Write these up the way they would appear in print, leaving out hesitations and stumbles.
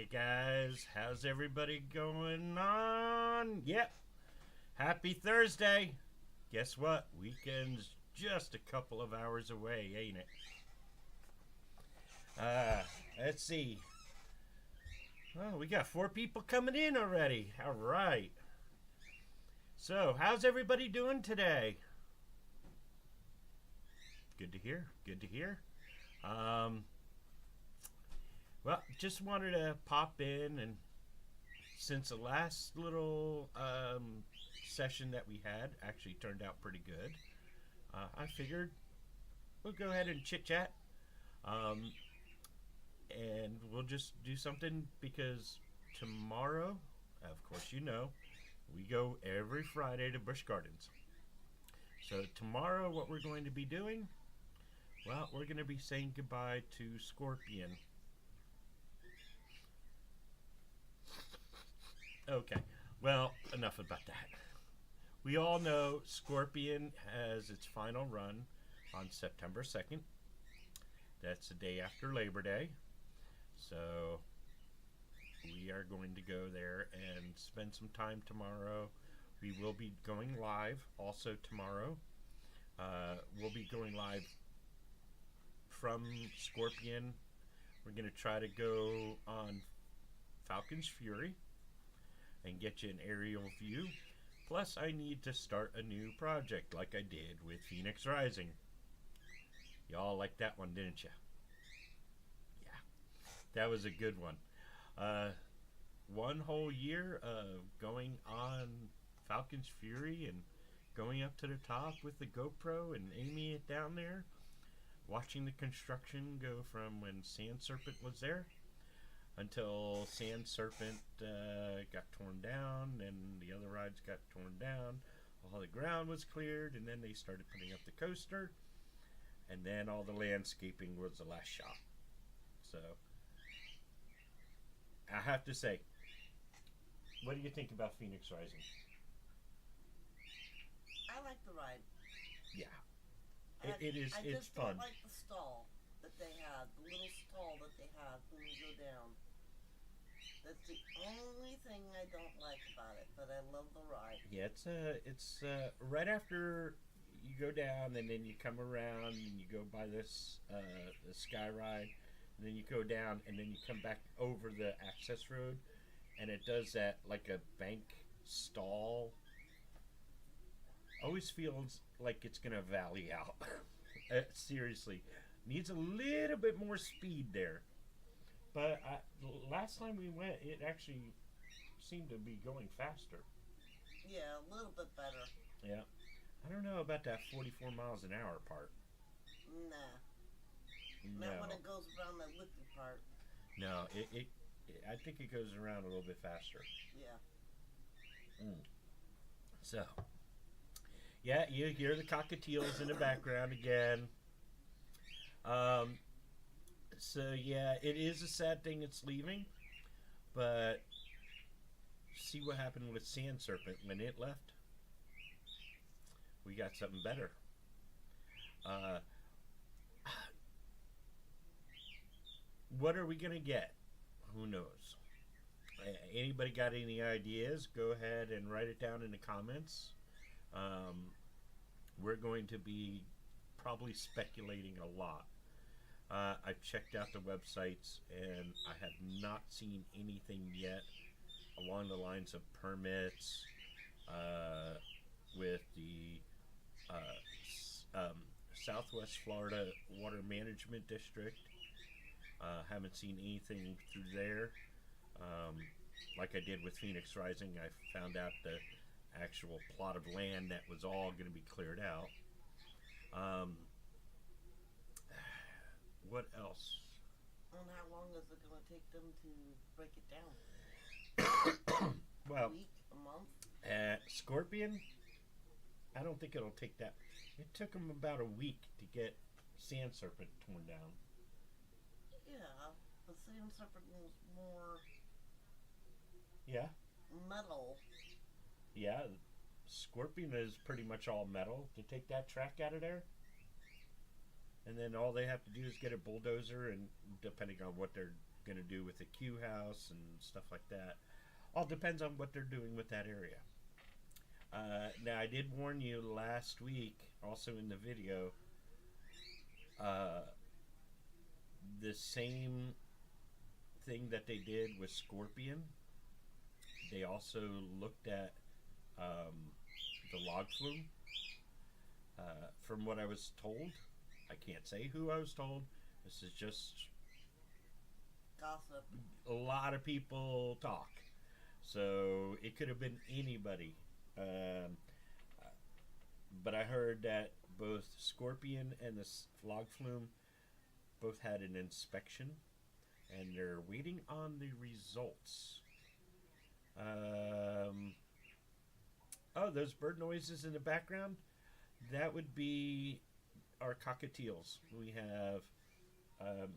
Hey guys, how's everybody going on? Yep, happy Thursday. Guess what? Weekend's just a couple of hours away, ain't it? Uh, let's see. Oh, we got 4 people coming in already. All right. So, how's everybody doing today? Good to hear. Good to hear. Um, well, just wanted to pop in, and since the last little session that we had actually turned out pretty good, I figured we'll go ahead and chit chat, um, and we'll just do something because tomorrow, of course, we go every Friday to Busch Gardens. So tomorrow, what we're going to be doing, well, we're going to be saying goodbye to Scorpion. Okay, well, enough about that. We all know Scorpion has its final run on September 2nd. That's the day after Labor Day. So we are going to go there and spend some time tomorrow. We will be going live also tomorrow. We'll be going live from Scorpion. We're going to try to go on Falcon's Fury and get you an aerial view. Plus, I need to start a new project like I did with Phoenix Rising. Y'all liked that one, didn't you? Yeah, that was a good one. 1 whole year of going on Falcon's Fury and going up to the top with the GoPro and aiming it down there, watching the construction go from when Sand Serpent was there until Sand Serpent got torn down and the other rides got torn down. All the ground was cleared, and then they started putting up the coaster, and then all the landscaping was the last shot. So I have to say, what do you think about Phoenix Rising? I like the ride. Yeah, it is. I It's just fun. don't like the stall that they have, the little stall that they have when you go down. That's the only thing I don't like about it, but I love the ride. Yeah, it's right after you go down, and then you come around and you go by this the sky ride, and then you go down, and then you come back over the access road, and it does that like a bank stall. Always feels like it's gonna valley out. Seriously, needs a little bit more speed there. But last time we went, it actually seemed to be going faster. Yeah, a little bit better. Yeah. I don't know about that 44 miles an hour part. Nah. No. Not when it goes around that liquid part. No, I think it goes around a little bit faster. Yeah. Mm. So, yeah, you hear the cockatiels in the background again. Um, so, yeah, it is a sad thing it's leaving, but see what happened with Sand Serpent when it left? We got something better. Uh, what are we going to get? Who knows? Anybody got any ideas? Go ahead and write it down in the comments. We're going to be probably speculating a lot. I've checked out the websites and I have not seen anything yet along the lines of permits with the Southwest Florida Water Management District. Haven't seen anything through there. Like I did with Phoenix Rising, I found out the actual plot of land that was all going to be cleared out. What else? And how long is it going to take them to break it down? Well, A week? A month? Scorpion, I don't think it'll take that. It took them about a week to get Sand Serpent torn down. Yeah, the Sand Serpent was more Yeah, metal. yeah. Scorpion is pretty much all metal. To take that track out of there, and then all they have to do is get a bulldozer, and depending on what they're going to do with the Q house and stuff like that. All depends on what they're doing with that area. Now, I did warn you last week, also in the video, uh, the same thing that they did with Scorpion. They also looked at the log flume. From what I was told, I can't say who I was told. This is just Gossip. a lot of people talk. So it could have been anybody. But I heard that both Scorpion and the log flume both had an inspection, and they're waiting on the results. Oh, those bird noises in the background? That would be our cockatiels. We have a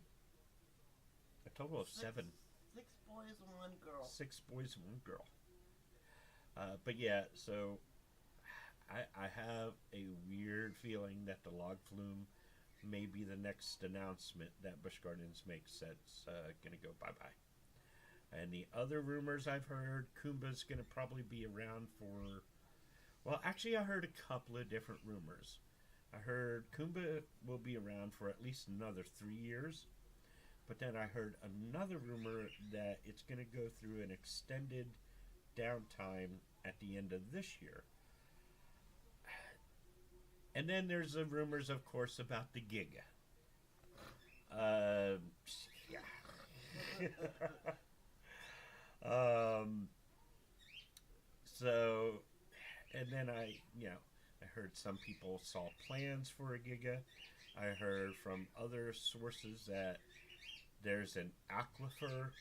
total of seven. 6 boys and 1 girl. 6 boys and 1 girl. But yeah, so I have a weird feeling that the log flume may be the next announcement that Busch Gardens makes that's going to go bye-bye. And the other rumors I've heard, Kumba's going to probably be around for... Well, actually, I heard a couple of different rumors. I heard Kumba will be around for at least another 3 years. But then I heard another rumor that it's going to go through an extended downtime at the end of this year. And then there's the rumors, of course, about the Giga. Yeah. So, and then I heard some people saw plans for a Giga. I heard from other sources that there's an aquifer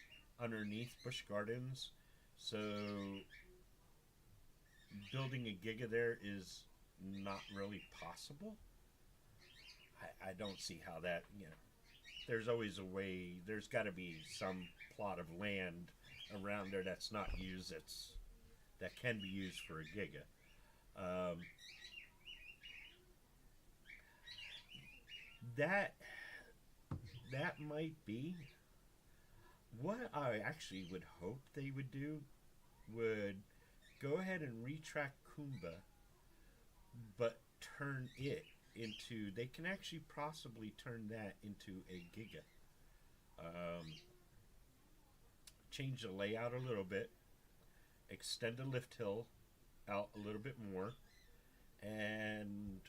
underneath Busch Gardens, so building a Giga there is not really possible. I don't see how that, there's always a way, there's got to be some plot of land around there that's not used, that can be used for a Giga. That might be. What I actually would hope they would do would go ahead and retract Kumba, but turn it into, they can actually possibly turn that into a Giga. Change the layout a little bit, extend the lift hill out a little bit more, and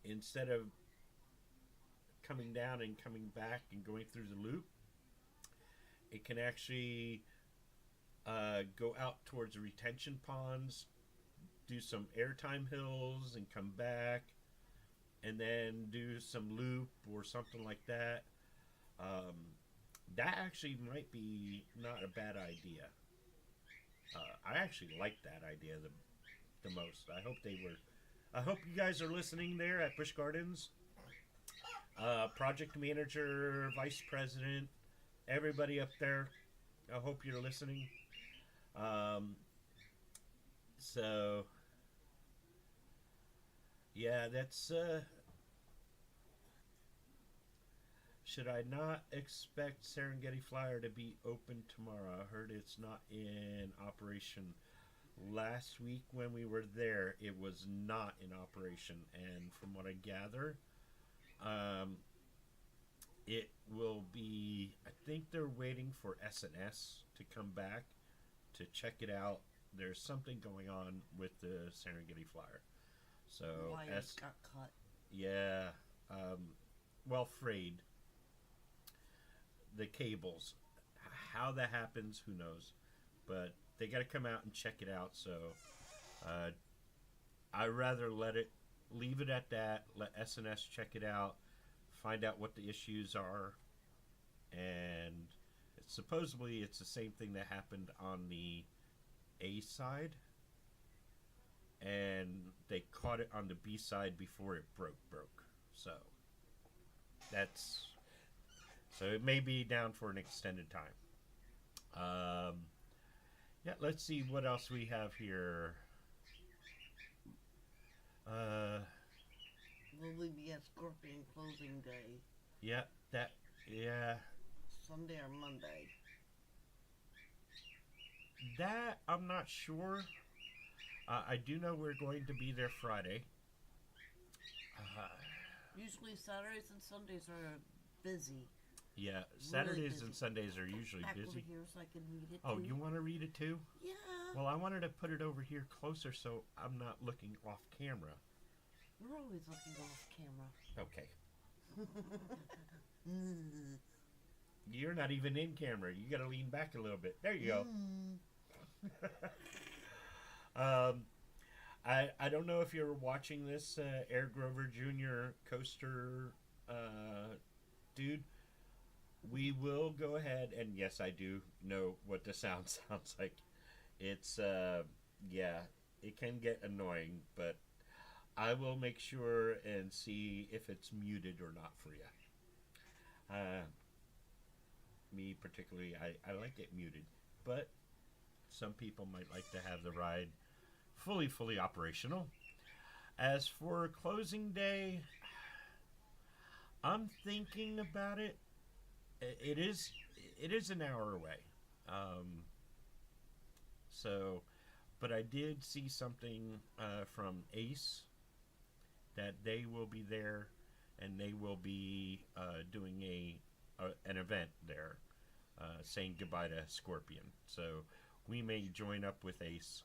instead of coming down and coming back and going through the loop, it can actually go out towards the retention ponds, do some airtime hills, and come back, and then do some loop or something like that. That actually might be not a bad idea. I actually like that idea the most. I hope you guys are listening there at Busch Gardens. Project manager, vice president, everybody up there, I hope you're listening. So, yeah, that's, should I not expect Serengeti Flyer to be open tomorrow? I heard it's not in operation. Last week when we were there, it was not in operation, and from what I gather, it will be, I think they're waiting for S&S to come back to check it out. There's something going on with the Serengeti Flyer. So Wires got cut. Yeah. Well, frayed. The cables. How that happens, who knows. But they got to come out and check it out. So I'd rather leave it at that. Let S&S check it out. Find out what the issues are. And supposedly it's the same thing that happened on the A side. And they caught it on the B side before it broke. So it may be down for an extended time. Yeah, let's see what else we have here. Will we be at Scorpion closing day? Yeah, Sunday or Monday? That I'm not sure. I do know we're going to be there Friday. Uh, Usually Saturdays and Sundays are busy. yeah, Really Saturdays busy. and Sundays are usually Back over busy. here so I can read it Oh, too. you want to read it too? Yeah. Well, I wanted to put it over here closer so I'm not looking off camera. We're always looking off camera. Okay. You're not even in camera. You got to lean back a little bit. There you go. I don't know if you're watching this Air Grover Jr. coaster dude. We will go ahead and yes, I do know what the sound sounds like. It's yeah, it can get annoying, but I will make sure and see if it's muted or not for you. Me particularly, I like it muted, but some people might like to have the ride fully operational. As for closing day, I'm thinking about it. It is an hour away. So, but I did see something from Ace that they will be there, and they will be doing an event there, saying goodbye to Scorpion. So we may join up with Ace.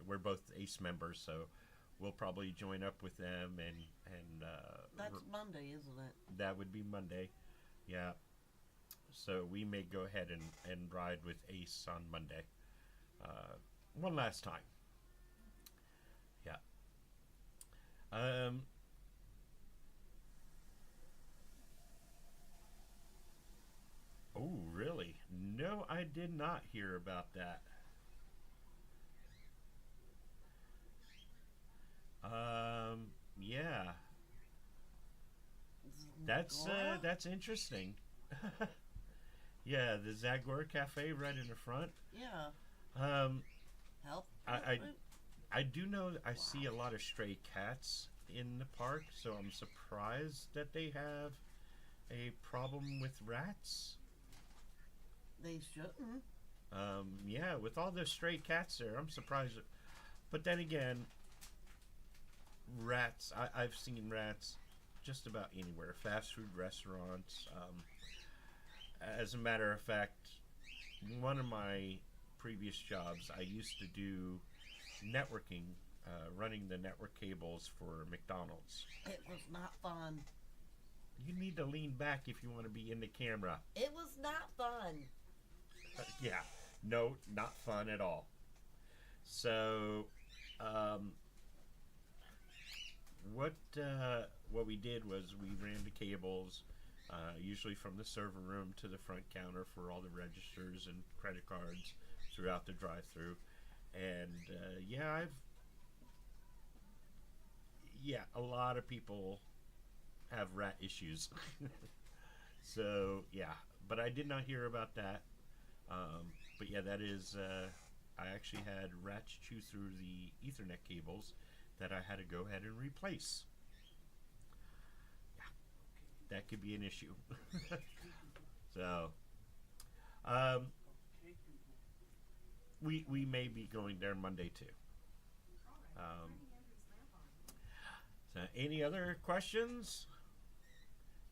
We're both Ace members, so we'll probably join up with them and That's Monday, isn't it? that would be Monday. Yeah. So we may go ahead and ride with Ace on Monday. One last time. Yeah. Oh, really? No, I did not hear about that. Yeah. That's interesting. Yeah, the Zagor Cafe right in the front. Yeah. Health. I do know that I see a lot of stray cats in the park, so I'm surprised that they have a problem with rats. They shouldn't. Yeah, with all the stray cats there, I'm surprised. But then again, rats, I've seen rats just about anywhere. Fast food restaurants. As a matter of fact, one of my previous jobs, I used to do networking, running the network cables for McDonald's. It was not fun. You need to lean back if you want to be in the camera. It was not fun. Yeah, no, not fun at all. So, what we did was we ran the cables, usually from the server room to the front counter for all the registers and credit cards throughout the drive-through, and a lot of people have rat issues. So yeah, but I did not hear about that. But yeah, that is. I actually had rats chew through the Ethernet cables that I had to go ahead and replace. Yeah, that could be an issue. So, we may be going there Monday too. So any other questions?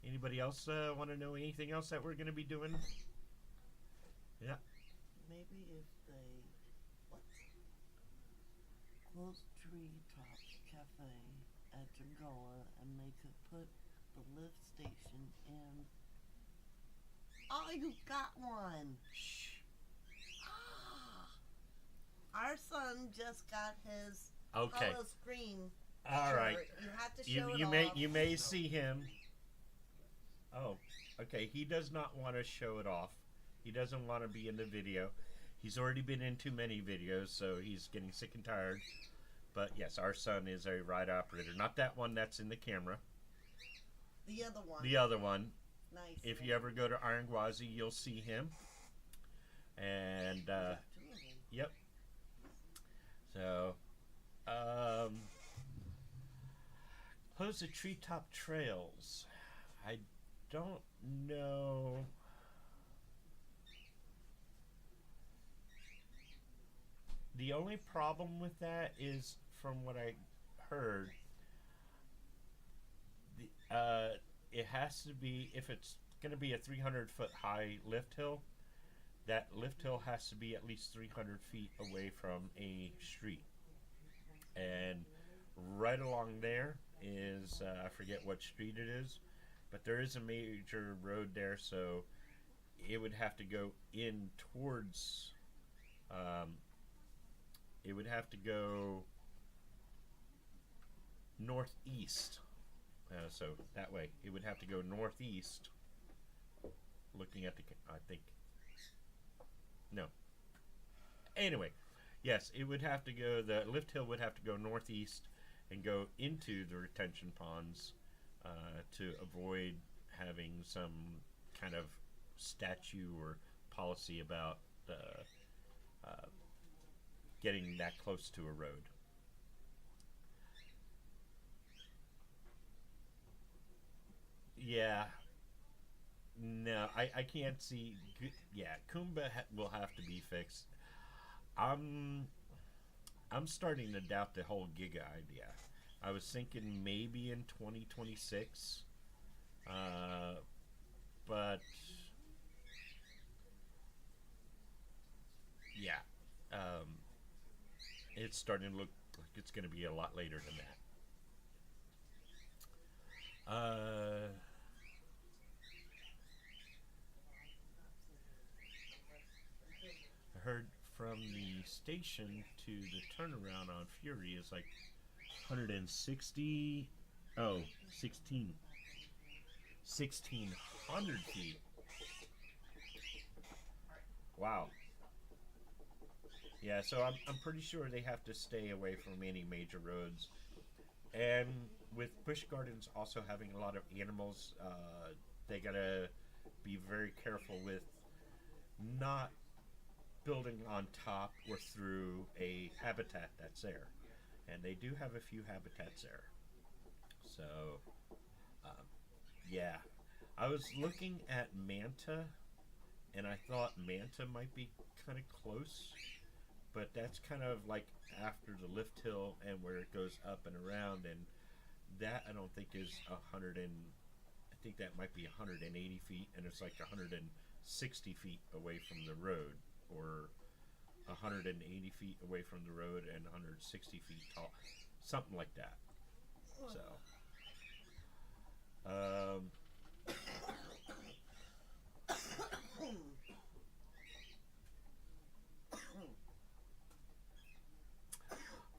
Anybody else want to know anything else that we're going to be doing? Yeah. Maybe if they close Treetop Cafe at Jungoa and they could put the lift station in. Oh, you got one. Shh. Our son just got his Okay. hollow screen. All right. You have to show You it you off. may see him. Oh, okay. He does not want to show it off. He doesn't want to be in the video. He's already been in too many videos, so he's getting sick and tired. But yes, our son is a ride operator. Not that one that's in the camera. The other one. The other one. Nice. If you ever go to Iron Gwazi, you'll see him. And yep. So, close the treetop trails. I don't know. The only problem with that is, from what I heard, it has to be, if it's going to be a 300-foot high lift hill, that lift hill has to be at least 300 feet away from a street. And right along there is, I forget what street it is, but there is a major road there, so it would have to go in towards, it would have to go northeast. So that way, it would have to go northeast. Looking at the, I think, no. Anyway, yes, it would have to go, the lift hill would have to go northeast and go into the retention ponds to avoid having some kind of statute or policy about getting that close to a road. Yeah, no, I can't see. Yeah, will have to be fixed. I'm I'm starting to doubt the whole Giga idea. I was thinking maybe in 2026, uh, but yeah, um, it's starting to look like it's going to be a lot later than that. I heard from the station to the turnaround on Fury is like 160. Oh, 1600 feet. Wow. Yeah, so I'm pretty sure they have to stay away from any major roads. And with Busch Gardens also having a lot of animals, they gotta be very careful with not building on top or through a habitat that's there. And they do have a few habitats there. So, um, yeah. I was looking at Manta, and I thought Manta might be kind of close, but that's kind of like after the lift hill and where it goes up and around, and that I don't think is 100 and I think that might be 180 feet, and it's like 160 feet away from the road, or 180 feet away from the road and 160 feet tall, something like that. So, um,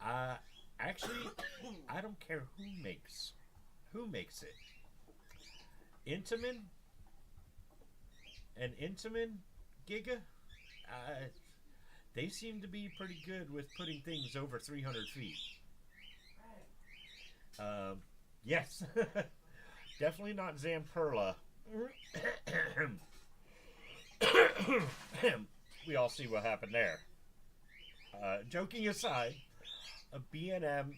uh, actually, I don't care who makes it. Intamin and Intamin Giga, uh, they seem to be pretty good with putting things over 300 feet. Yes, definitely not Zamperla. We all see what happened there. Joking aside, a B&M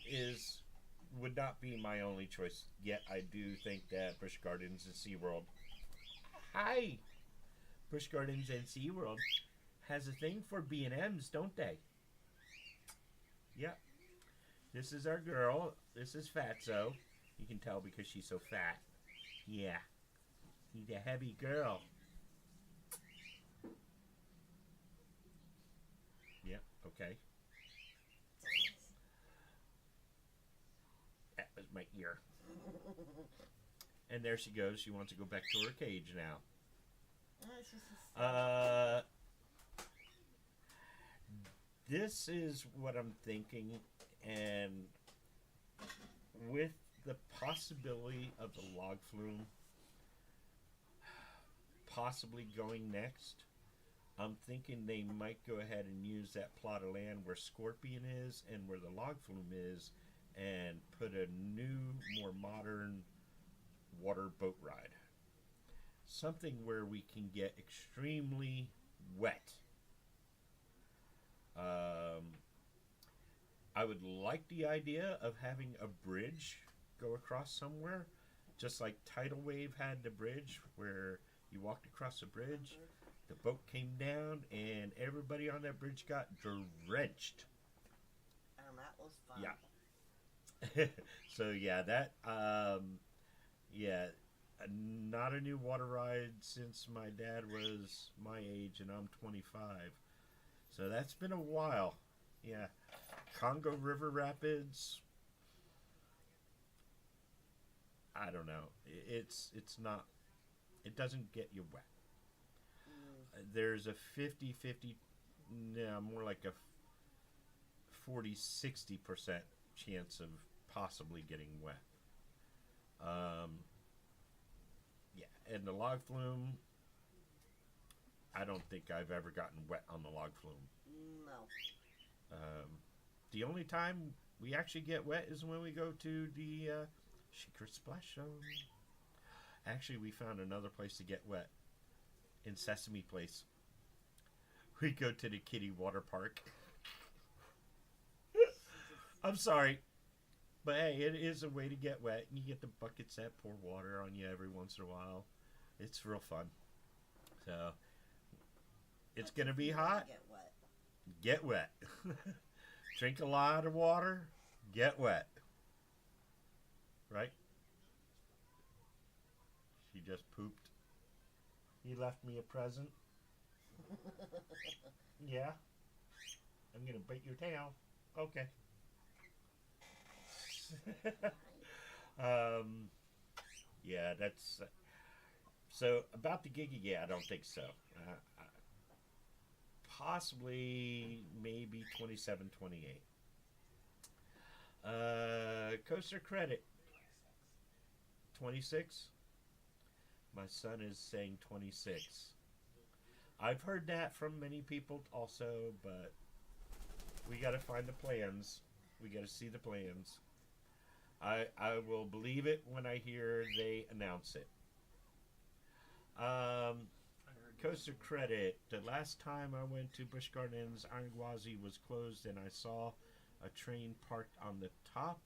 would not be my only choice. Yet I do think that Busch Gardens and SeaWorld. Hi, Busch Gardens and SeaWorld has a thing for B&Ms, don't they? Yep. This is our girl. This is Fatso. You can tell because she's so fat. Yeah. She's a heavy girl. Yep. Okay. That was my ear. And there she goes. She wants to go back to her cage now. This is what I'm thinking, and with the possibility of the log flume possibly going next, I'm thinking they might go ahead and use that plot of land where Scorpion is and where the log flume is, and put a new, more modern water boat ride. Something where we can get extremely wet. I would like the idea of having a bridge go across somewhere, just like Tidal Wave had the bridge where you walked across the bridge, the boat came down, and everybody on that bridge got drenched. was fun. Yeah. So yeah, that yeah, not a new water ride since my dad was my age and I'm 25. So that's been a while. Yeah. Congo River Rapids. I don't know. It's not. It doesn't get you wet. There's a 50-50. No, more like a 40-60% chance of possibly getting wet. Um, yeah, and the log flume. I don't think I've ever gotten wet on the log flume. No. The only time we actually get wet is when we go to the Secret Splash Zone. Actually, we found another place to get wet in Sesame Place. We go to the kiddie water park. I'm sorry, but hey, it is a way to get wet, and you get the buckets that pour water on you every once in a while. It's real fun. So, it's going to be hot. Get wet. Get wet. Drink a lot of water. Get wet. Right? She just pooped. He left me a present. Yeah. I'm going to bite your tail. Okay. Yeah, that's... So, about the Gigi, yeah, I don't think so. Possibly, maybe 27, 28. Coaster credit, 26. My son is saying 26. I've heard that from many people also, but we got to find the plans. We got to see the plans. I will believe it when I hear they announce it. Coaster credit. The last time I went to Busch Gardens, Iron Gwazi was closed, and I saw a train parked on the top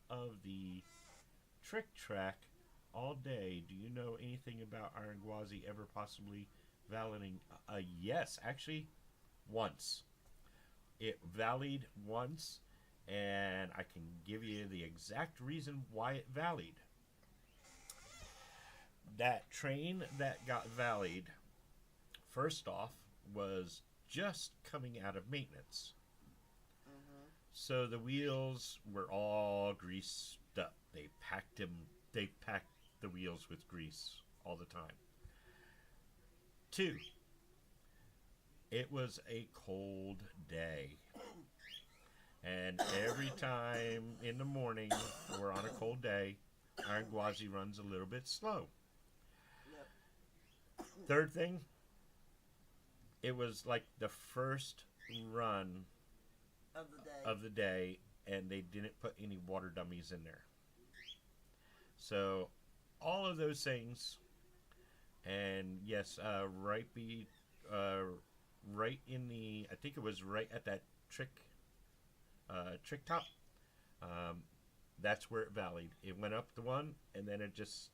of the trick track all day. Do you know anything about Iron Gwazi ever possibly validating? Yes, actually, once. It valied once, and I can give you the exact reason why it valied. That train that got valied, first off, was just coming out of maintenance. So the wheels were all greased up. They packed the wheels with grease all the time. 2, it was a cold day. And every time in the morning or on a cold day, Iron Gwazi runs a little bit slow. Yep. Third thing, it was like the first run Of the day. And they didn't put any water dummies in there. So, all of those things, and yes, right in the, I think it was right at that trick top. That's where it valleyed. It went up the one, and then it just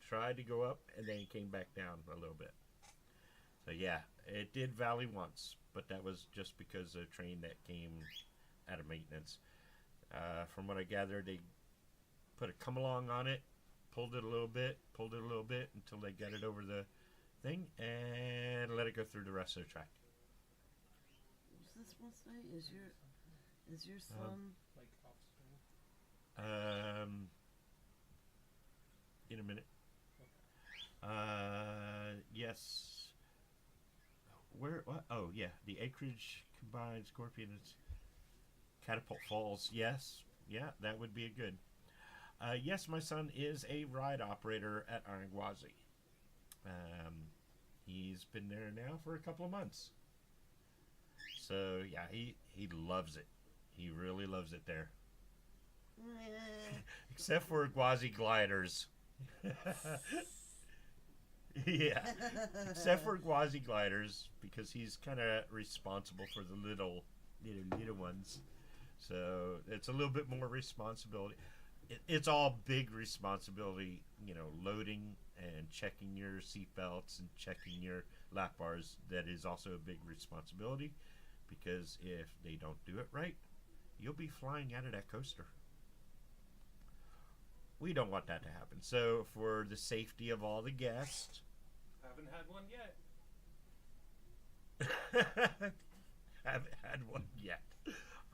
tried to go up, and then it came back down a little bit. So yeah, it did valley once, but that was just because of a train that came out of maintenance. From what I gathered, they put a come along on it, pulled it a little bit until they got it over the thing, and let it go through the rest of the track. What's this one say? Is your son like off school? In a minute. Yes. Where? What? Oh, yeah. The acreage combined Scorpion and Catapult Falls. Yes. Yeah, that would be a good. Yes, my son is a ride operator at Iron Gwazi. He's been there now for a couple of months. So, yeah, he loves it. He really loves it there. Except for Gwazi gliders. Yeah. Except for Gwazi gliders, because he's kind of responsible for the little ones. So it's a little bit more responsibility. It's all big responsibility, loading and checking your seatbelts and checking your lap bars. That is also a big responsibility, because if they don't do it right, you'll be flying out of that coaster. We don't want that to happen. So, for the safety of all the guests, Haven't had one yet. haven't had one yet.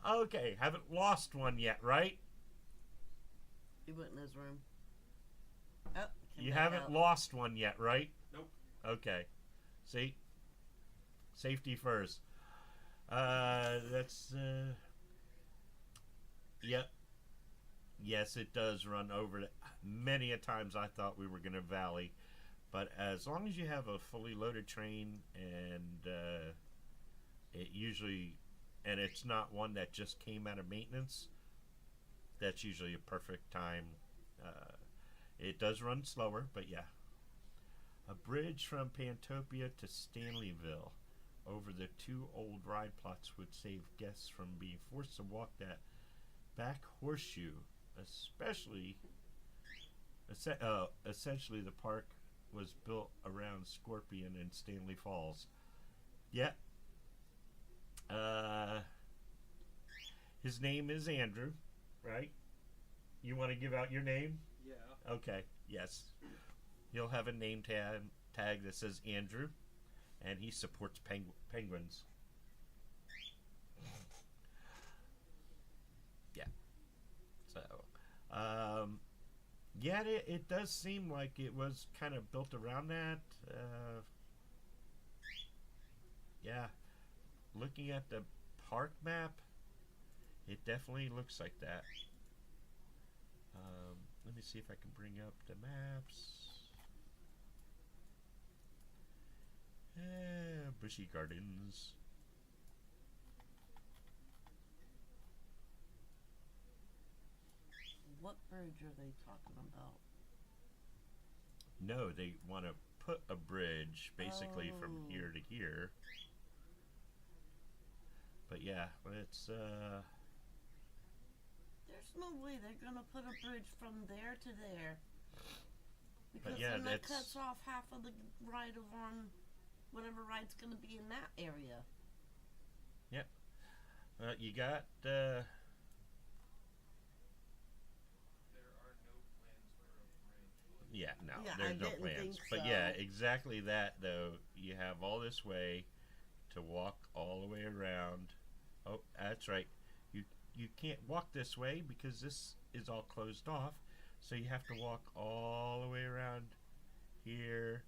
Okay, haven't lost one yet, right? He went in his room. Oh, came You back haven't out. lost one yet, right? Nope. Okay. See? Safety first. That's, yep. Yes, it does run over. Many a times I thought we were going to valley. But as long as you have a fully loaded train and it usually, and it's not one that just came out of maintenance, that's usually a perfect time. It does run slower, but yeah. A bridge from Pantopia to Stanleyville over the two old ride plots would save guests from being forced to walk that back horseshoe, especially essentially the park was built around Scorpion and Stanley Falls. Yeah. His name is Andrew, right? You want to give out your name? Yeah. Okay, yes. He'll have a name tag that says Andrew, and he supports penguins. Yeah. So, yeah, it does seem like it was kind of built around that. Yeah. Looking at the park map, it definitely looks like that. Let me see if I can bring up the maps. Bushy Gardens. What bridge are they talking about? No, they want to put a bridge basically from Oh. here to here. But yeah, it's There's no way they're gonna put a bridge from there to there. Because yeah, then that that's- cuts off half of the ride over on whatever ride's gonna be in that area. you got There are no plans for a bridge. yeah, no, Yeah, I there's no didn't plans. think But yeah, so. exactly that though. You have all this way to walk all the way around. Oh, that's right. You can't walk this way because this is all closed off. So you have to walk all the way around here,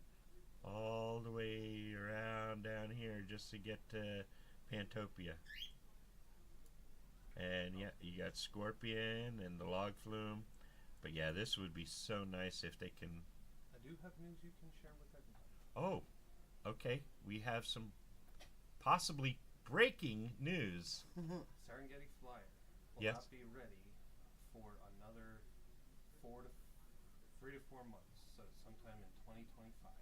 all the way around down here just to get to Pantopia. And yeah, you got Scorpion and the log flume. But yeah, this would be so nice if they can. I do have news you can share with everybody. Oh, okay. We have some possibly breaking news. Serengeti Flyer will Yes. not be ready for another 3 to 4 months. So sometime in 2025.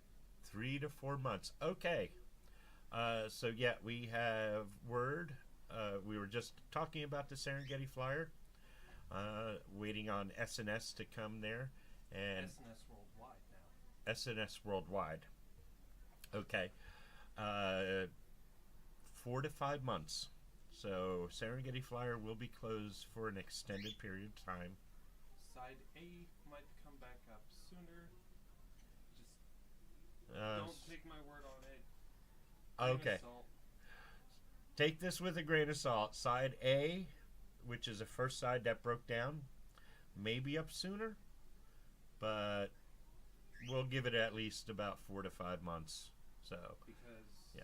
3 to 4 months. Okay. So yeah, we have word. We were just talking about the Serengeti Flyer. Waiting on SNS to come there, and SNS Worldwide now. SNS Worldwide. Okay. 4 to 5 months. So Serengeti Flyer will be closed for an extended period of time. Side A might come back up sooner. Just Uh, don't take my word on it. Grain of okay. salt. Take this with a grain of salt. Side A, which is the first side that broke down, may be up sooner, but we'll give it at least about 4 to 5 months. So, Because Yeah.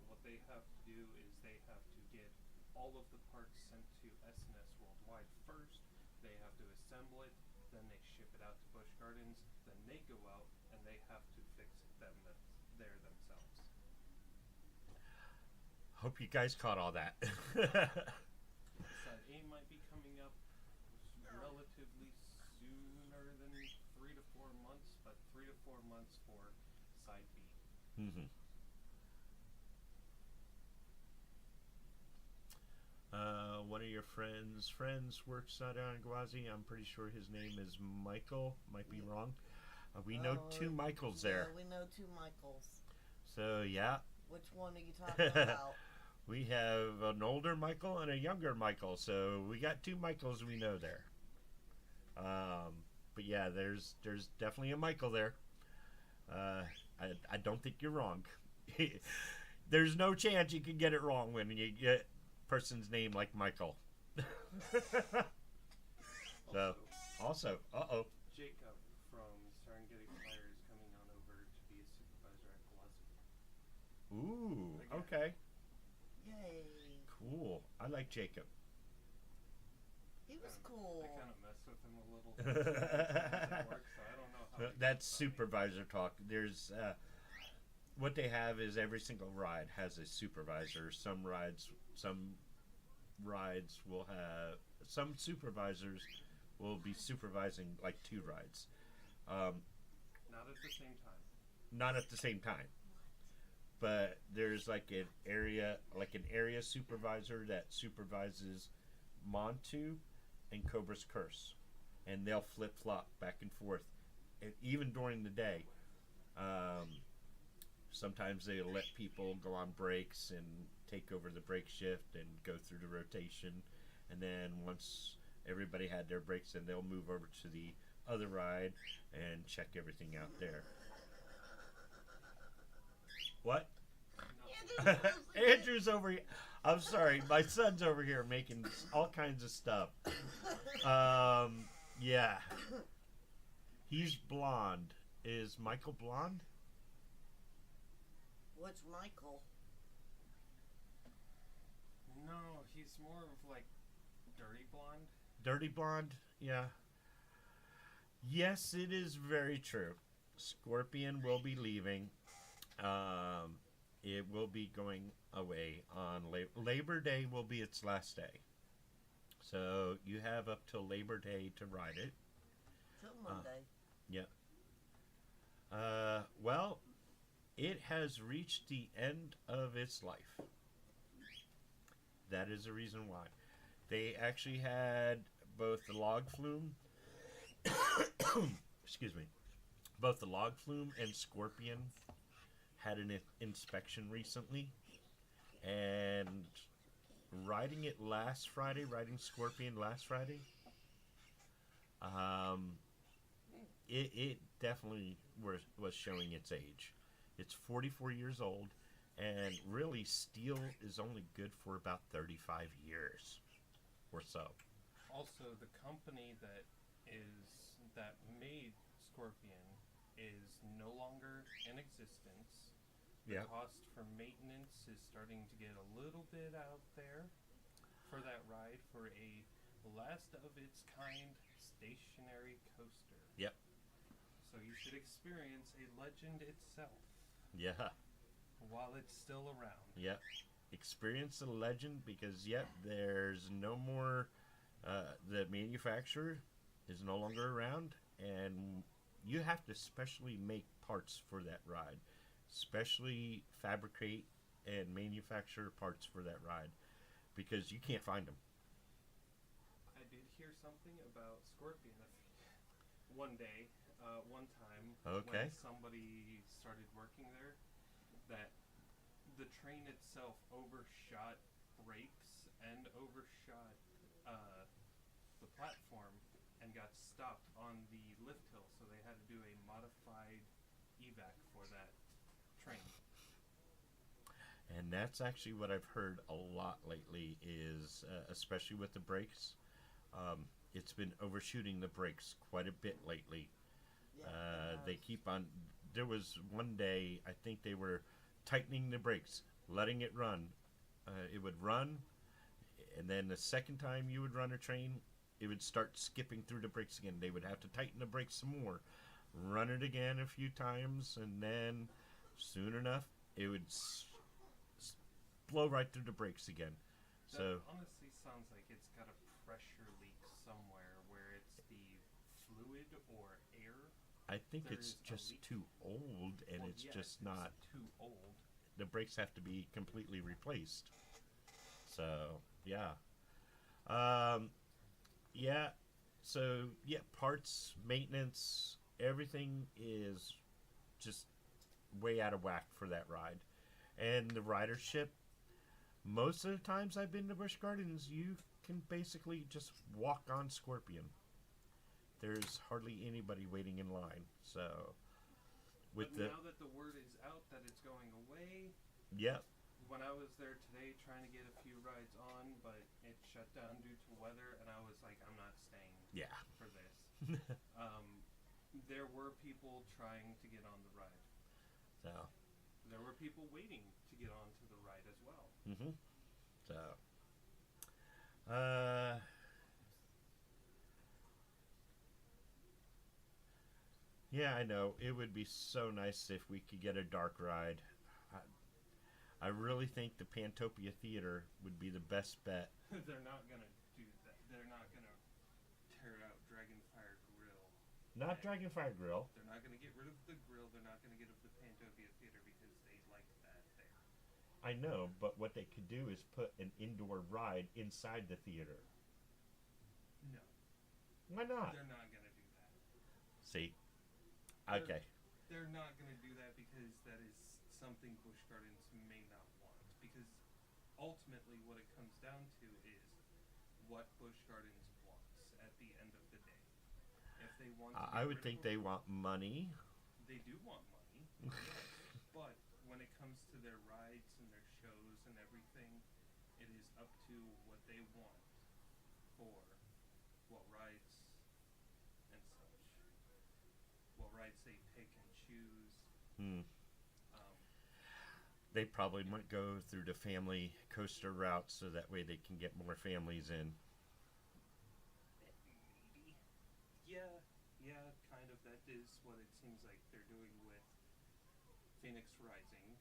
what they have to do is they have to get all of the parts sent to SNS Worldwide first. They have to assemble it, then they ship it out to Busch Gardens, then they go out and they have to fix them there themselves. hope you guys caught all that. Side A might be coming up relatively sooner than 3 to 4 months, but 3 to 4 months for Side B. Mm-hmm. One of your friends works out in Gwazi. I'm pretty sure his name is Michael. Might be wrong. We know Oh, two Michaels there. Yeah, we know two Michaels. So yeah, Which one are you talking about? We have an older Michael and a younger Michael, so we got two Michaels we know there. But yeah, there's definitely a Michael there. I don't think you're wrong. There's no chance you can get it wrong when you get a person's name like Michael. So, also, Jacob from Serengeti Fire is coming on over to be a supervisor at Gillespie. ooh, Again. okay, Yay. cool. I like Jacob. He was cool. I kind of messed with him a little at work, so I don't know how. That's supervisor talk. There's what they have is every single ride has a supervisor. Some rides will have some supervisors will be supervising like two rides. Not at the same time. Not at the same time. But there's like an area supervisor that supervises Montu and Cobra's Curse, and they'll flip flop back and forth, and even during the day. Sometimes they'll let people go on breaks and take over the break shift and go through the rotation, and then once everybody had their breaks, then they'll move over to the other ride and check everything out there. What? No. Andrew's over here. I'm sorry, my son's over here making all kinds of stuff. Yeah. He's blonde. Is Michael blonde? What's Michael? No, he's more of like dirty blonde. Dirty blonde? Yeah. Yes, it is very true. Scorpion will be leaving. It will be going away on Labor Day will be its last day. So you have up till Labor Day to ride it. Till Monday. Well, it has reached the end of its life. That is the reason why. They actually had both the log flume, excuse me, both the log flume and Scorpion had an inspection recently, and riding Scorpion last Friday, it definitely was showing its age. It's 44 years old, and really steel is only good for about 35 years or so. Also, the company that made Scorpion is no longer in existence. The Yeah. cost for maintenance is starting to get a little bit out there for that ride for a last of its kind stationary coaster. Yep. So you should experience a legend itself Yeah. while it's still around. Yep. Experience the legend because, yep, there's no more. The manufacturer is no longer around, and you have to specially make parts for that ride. Specially fabricate and manufacture parts for that ride because you can't find them. I did hear something about Scorpion one day, one time, Okay. when somebody started working there, that the train itself overshot brakes and overshot the platform and got stopped on the lift hill, so they had to do a modified evac for that train. And that's actually what I've heard a lot lately is, especially with the brakes, it's been overshooting the brakes quite a bit lately. Yeah, They keep on. There was one day I think they were tightening the brakes, letting it run. It would run, and then the second time you would run a train, it would start skipping through the brakes again. They would have to tighten the brakes some more, run it again a few times, and then soon enough it would blow right through the brakes again. So That honestly sounds like it's got a pressure leak somewhere where it's the fluid or air. I think it's There's a just leak. too old, and Well, it's yeah, just it's not. too old. The brakes have to be completely replaced. So yeah, yeah. So yeah, parts, maintenance, everything is just way out of whack for that ride, and the ridership. Most of the times I've been to Busch Gardens, you can basically just walk on Scorpion. There's hardly anybody waiting in line. So, with But now that the word is out that it's going away, yep, when I was there today trying to get a few rides on, but it shut down due to weather, and I was like, I'm not staying yeah, for this. There were people trying to get on the ride. so, There were people waiting to get onto the ride as well. so, yeah, I know it would be so nice if we could get a dark ride. I really think the Pantopia Theater would be the best bet. They're not gonna do that. They're not gonna tear out Dragonfire Grill. Not Dragonfire Grill. They're not gonna get rid of the grill. They're not gonna get rid of the Pantopia Theater because they like that there. I know, but what they could do is put an indoor ride inside the theater. No, Why not? they're not gonna do that. See? Okay. They're not gonna do that because that is something Busch Gardens may not want. Because ultimately, what it comes down to is what Busch Gardens wants at the end of the day. If they want, to I get would rid think of they want money. They do want money, yes. But when it comes to their rides and their shows and everything, it is up to what they want for what rides and such. What rides they pick and choose. Hmm. Um, They probably might go through the family coaster route so that way they can get more families in. maybe. Yeah, kind of. That is what it seems like they're doing with Phoenix Rising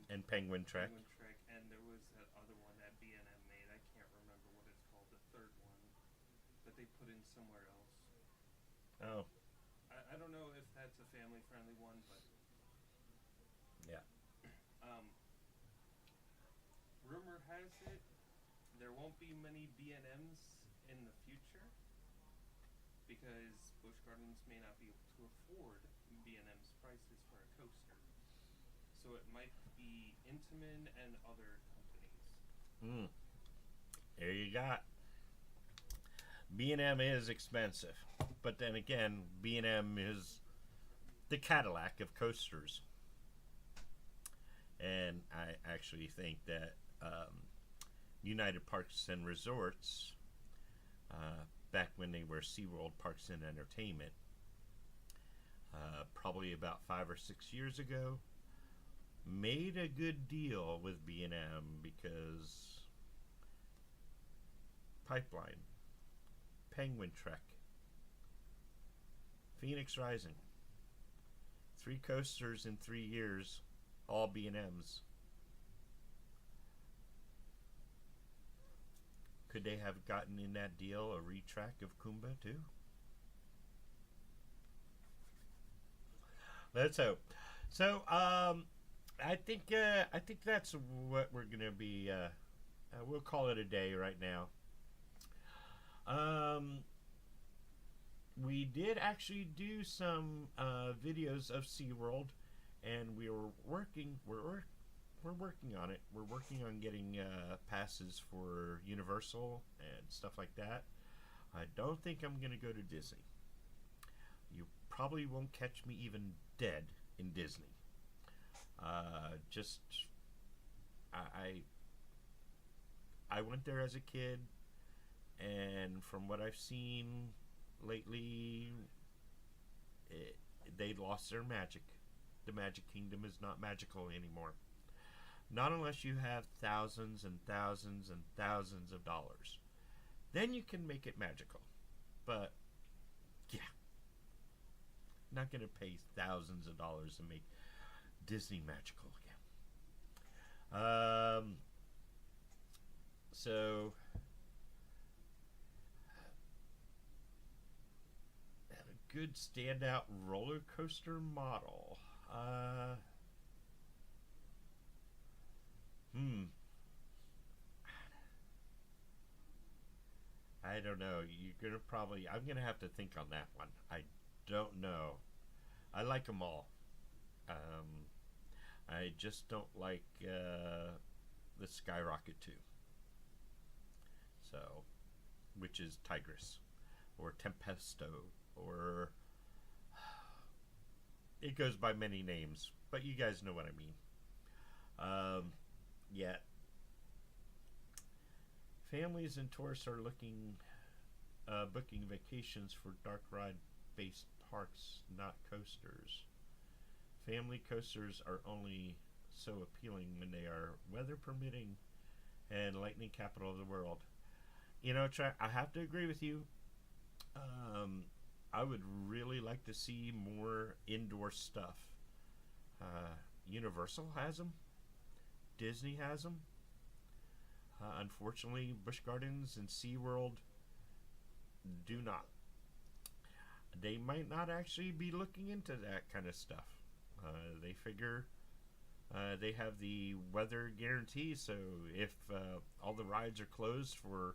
and Penguin Trek. Penguin Trek, and there was that other one that B&M made. I can't remember what it's called, the third one that they put in somewhere else. Oh, I don't know if that's a family-friendly one, but yeah. Rumor has it there won't be many B&Ms in the future because Busch Gardens may not be able to afford B&M's prices for a coaster. So it might be Intamin and other companies. There you got. B&M is expensive, but then again, B&M is the Cadillac of coasters. And I actually think that United Parks and Resorts, back when they were SeaWorld Parks and Entertainment, probably about 5 or 6 years ago, made a good deal with B&M because Pipeline, Penguin Trek, Phoenix Rising, 3 coasters in 3 years, all B&Ms. Could they have gotten in that deal a retrack of Kumba too? Let's hope. So, I think that's what we're gonna be. We'll call it a day right now. We did actually do some videos of SeaWorld, and we're working on it. We're working on getting passes for Universal and stuff like that. I don't think I'm gonna go to Disney. You probably won't catch me even dead in Disney. Just I went there as a kid, and from what I've seen lately, they lost their magic. The Magic Kingdom is not magical anymore. Not unless you have thousands and thousands and thousands of dollars. Then you can make it magical. But, yeah. Not going to pay thousands of dollars to make Disney magical again. So, a good standout roller coaster model. I don't know. I'm gonna have to think on that one. I don't know. I like them all. I just don't like the Skyrocket 2. So, which is Tigris or Tempesto, or it goes by many names, but you guys know what I mean. Yeah. Families and tourists are booking vacations for dark ride based parks, not coasters. Family coasters are only so appealing when they are weather permitting and lightning capital of the world. You know, I have to agree with you. I would really like to see more indoor stuff. Universal has them. Disney has them. Unfortunately, Busch Gardens and SeaWorld do not. They might not actually be looking into that kind of stuff. They figure they have the weather guarantee, so if all the rides are closed for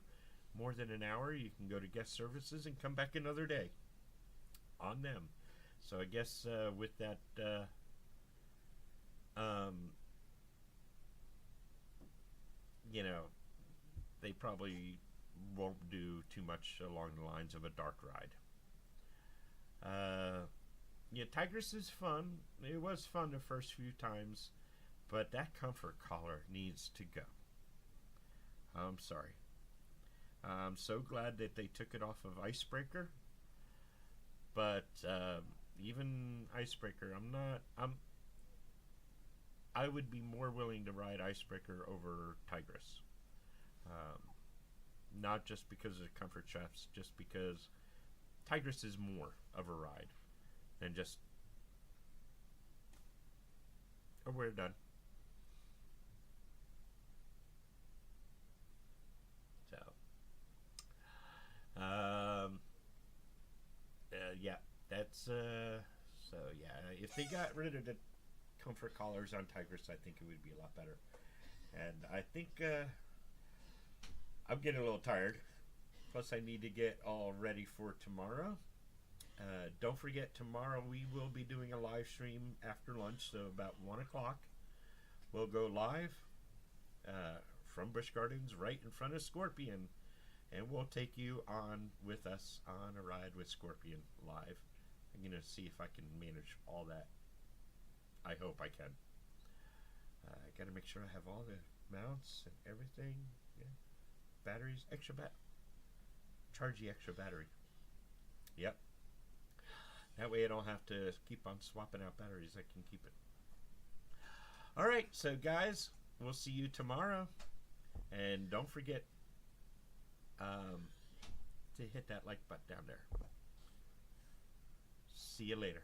more than an hour, you can go to guest services and come back another day on them. So I guess with that, you know, they probably won't do too much along the lines of a dark ride. Yeah, Tigris is fun. It was fun the first few times, but that comfort collar needs to go. I'm sorry. I'm so glad that they took it off of Icebreaker, but even Icebreaker, I would be more willing to ride Icebreaker over Tigris. Not just because of the comfort straps, just because Tigris is more of a ride than just. Oh, we're done. So, yeah, that's so yeah. If they got rid of the comfort collars on Tigris, I think it would be a lot better. And I think I'm getting a little tired. Plus, I need to get all ready for tomorrow. Don't forget, tomorrow we will be doing a live stream after lunch, so about 1 o'clock. We'll go live from Busch Gardens right in front of Scorpion, and we'll take you on with us on a ride with Scorpion live. I'm going to see if I can manage all that. I hope I can. I got to make sure I have all the mounts and everything. Yeah. Batteries, charge the extra battery. Yep. That way I don't have to keep on swapping out batteries. I can keep it. All right, so guys, we'll see you tomorrow. And don't forget to hit that like button down there. See you later.